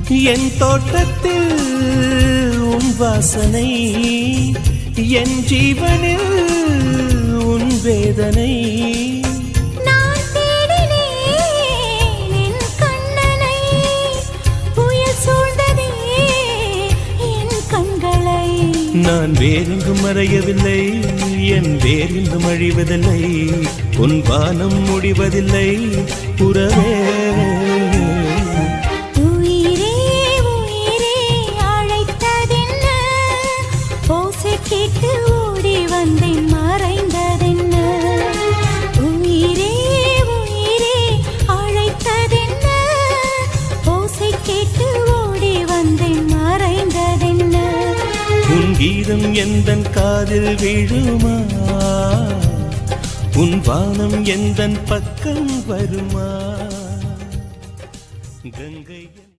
என் தோட்டத்தில் உன் வாசனை, என் ஜீவனில் உன் வேதனை. நான் தேடினேன் என் கண்ணனை, புயல் சூழ்ந்ததே என் கண்களை. நான் வேறெங்கும் மறையவில்லை, என் வேறெங்கும் அழிவதில்லை, உன் வானம் முடிவதில்லை உறவே. உயிரே உயிரே அழைத்ததென்ன, ஓசை கேட்டு ஓடி வந்தேன் மறைந்ததென்ன. உயிரே உயிரே அழைத்ததென்ன, ஓசை கேட்டு ஓடி வந்தேன் மறைந்ததென்ன. உன் கீதம் எந்தன் காதில் விழுமா, உன் வானம் எந்தன் பக்கம் வருமா. கங்கை